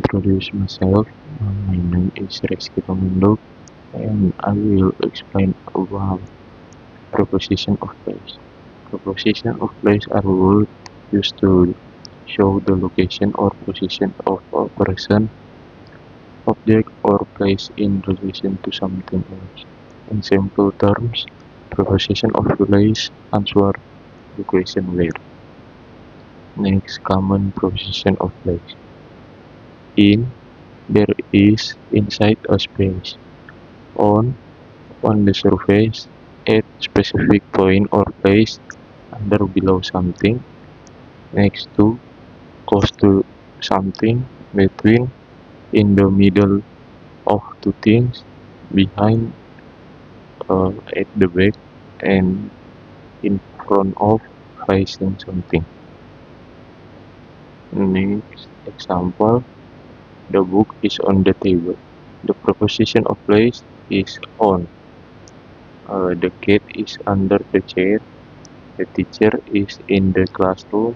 introduce myself. My name is Reski Pamendo, and I will explain about preposition of place. Preposition of place are words used to show the location or position of a person, object, or place in relation to something else. In simple terms, preposition of place answer the question where. Next, common preposition of place. In, there is inside a space. On the surface, at specific point or place, under below something, next to, close to something, between, in the middle of two things, behind, at the back, and in front of, facing something. Next example, the book is on the table. The preposition of place is on. The cat is under the chair. The teacher is in the classroom.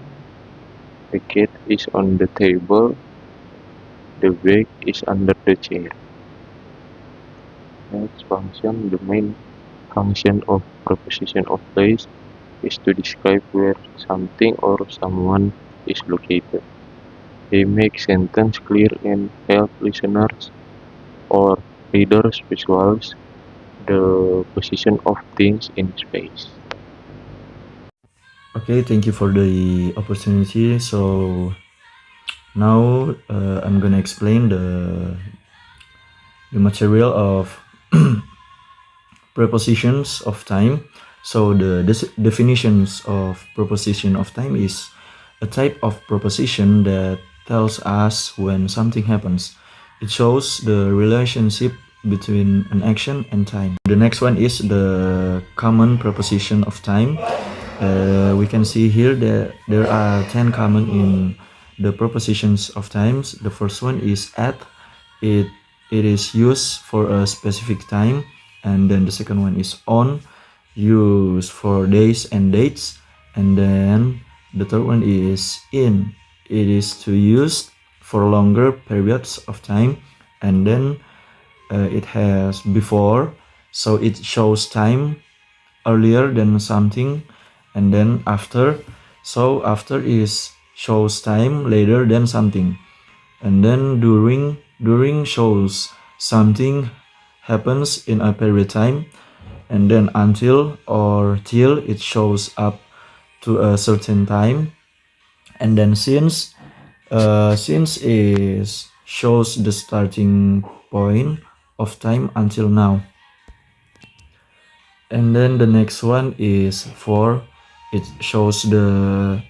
The cat is on the table. The bag is under the chair. Next function, the main function of preposition of place is to describe where something or someone is located. They make sentence clear and help listeners or readers visualize the position of things in space. Okay, thank you for the opportunity. So now I'm gonna explain the material of prepositions of time. So the definitions of preposition of time is a type of preposition that tells us when something happens. It shows the relationship between an action and time. The next one is the common preposition of time. We can see here that there are 10 common in the prepositions of times. The first one is at. It is used for a specific time. And then the second one is on, used for days and dates. And then the third one is in. It is to use for longer periods of time. And then it has before, so it shows time earlier than something. And then after, so after is shows time later than something. And then during shows something happens in a period time. And then until or till, it shows up to a certain time. And then since is shows the starting point of time until now. And then the next one is for. It shows the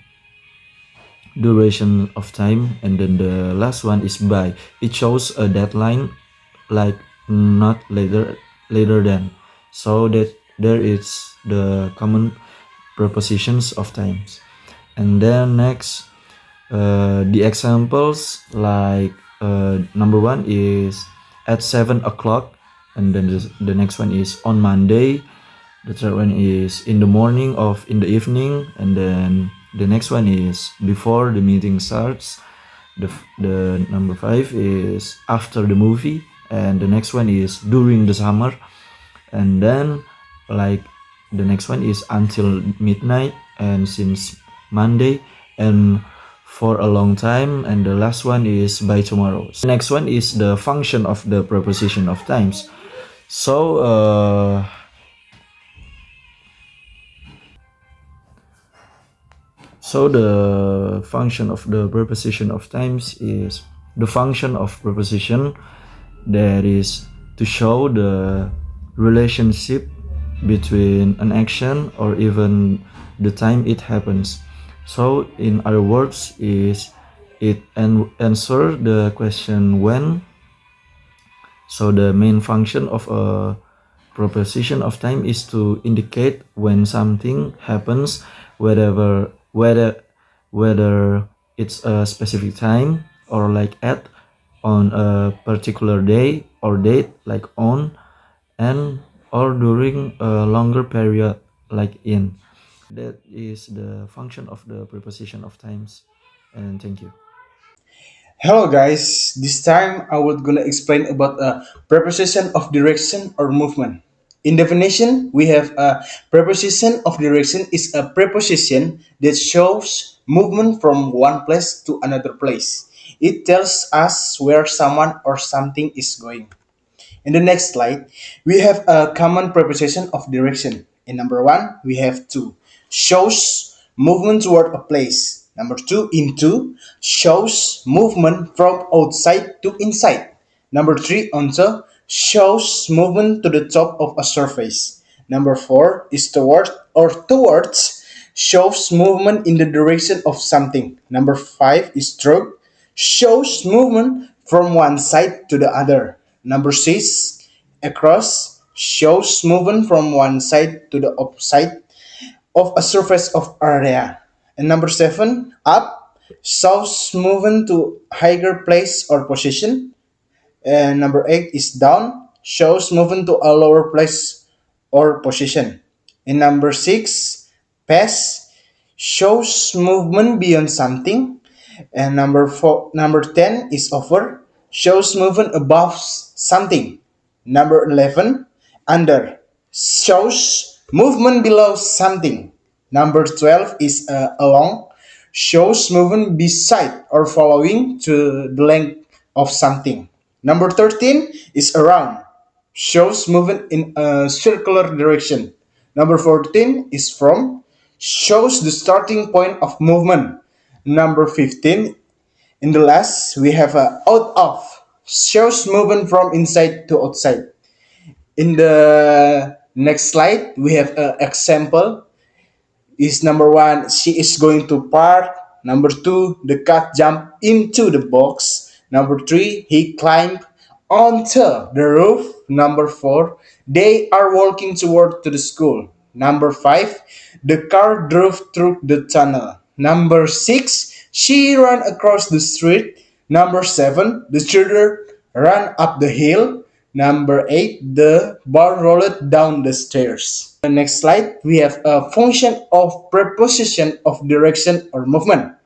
duration of time. And then the last one is by. It shows a deadline, like not later than. So that there is the common prepositions of times. And then next, the examples, like number one is at 7 o'clock. And then the next one is on Monday. The third one is in the morning of in the evening. And then the next one is before the meeting starts. The number 5 is after the movie. And the next one is during the summer. And then like the next one is until midnight and since Monday and for a long time. And the last one is by tomorrow. The next one is the function of the preposition of times. So the function of the preposition of times is the function of preposition that is to show the relationship between an action or even the time it happens. So in other words, is it answer the question when. So the main function of a preposition of time is to indicate when something happens, whether it's a specific time or like at, on a particular day or date like on, and or during a longer period like in. That is the function of the preposition of times. And thank you. Hello guys, this time I was gonna explain about a preposition of direction or movement. In definition, we have a preposition of direction is a preposition that shows movement from one place to another place. It tells us where someone or something is going. In the next slide, we have a common preposition of direction. In number one, we have to shows movement toward a place. Number two, into shows movement from outside to inside. Number three, onto shows movement to the top of a surface. Number four is toward or towards shows movement in the direction of something. Number five is through shows movement from one side to the other. Number six, across shows movement from one side to the opposite of a surface of area. And number seven, up shows movement to higher place or position. And number eight is down, shows movement to a lower place or position. And number six, pass, shows movement beyond something. And number 10 is over, shows movement above something. Number 11, under, shows movement below something. Number 12 is along, shows movement beside or following to the length of something. Number 13 is around, shows movement in a circular direction. Number 14 is from, shows the starting point of movement. Number 15, in the last, we have a out of, shows movement from inside to outside. In the next slide, we have an example is number one, she is going to park. Number two, the cat jumped into the box. Number three, he climbed onto the roof. Number four, they are walking toward to the school. Number five, the car drove through the tunnel. Number six, she ran across the street. Number seven, the children ran up the hill. Number eight, the bar rolled down the stairs. The next slide, we have a function of preposition of direction or movement.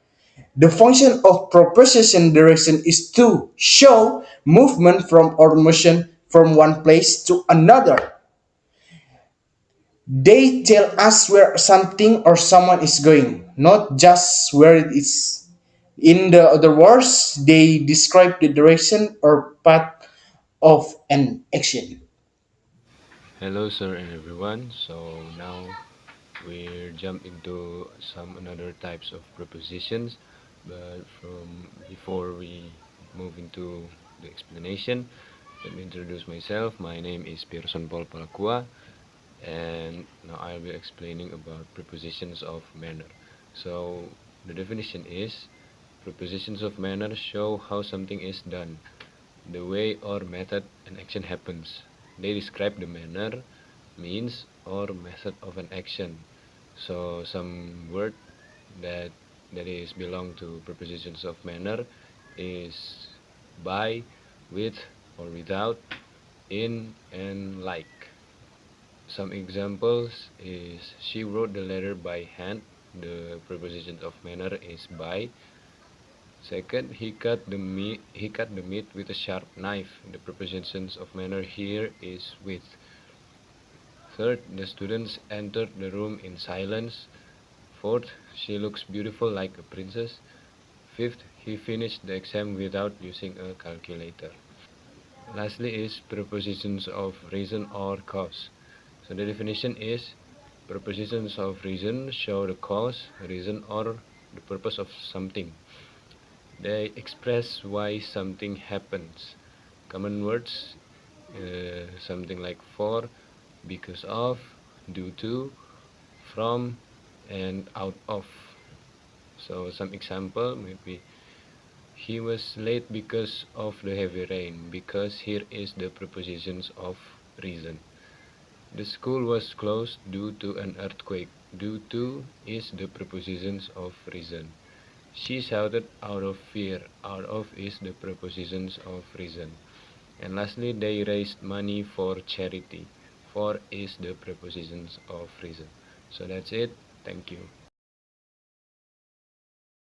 The function of preposition direction is to show movement from or motion from one place to another. They tell us where something or someone is going, not just where it is. In the other words, they describe the direction or path of an action. Hello, sir, and everyone. So now we'll jump into some another types of prepositions. But from before we move into the explanation, let me introduce myself. My name is Pearson Paul Palakua, and now I'll be explaining about prepositions of manner. So the definition is prepositions of manner show how something is done, the way or method an action happens. They describe the manner, means, or method of an action. So some word that is belong to prepositions of manner is by, with, or without, in, and like. Some examples is she wrote the letter by hand. The preposition of manner is by. Second, he cut the meat with a sharp knife. The prepositions of manner here is with. Third, the students entered the room in silence. Fourth, she looks beautiful like a princess. Fifth, he finished the exam without using a calculator. Lastly is prepositions of reason or cause. So the definition is prepositions of reason show the cause, reason, or the purpose of something. They express why something happens. Common words, something like for, because of, due to, from, and out of. So some example maybe he was late because of the heavy rain. Because here is the prepositions of reason. The school was closed due to an earthquake. Due to is the prepositions of reason. She shouted out of fear. Out of is the prepositions of reason. And lastly, they raised money for charity. For is the prepositions of reason. So that's it. Thank you.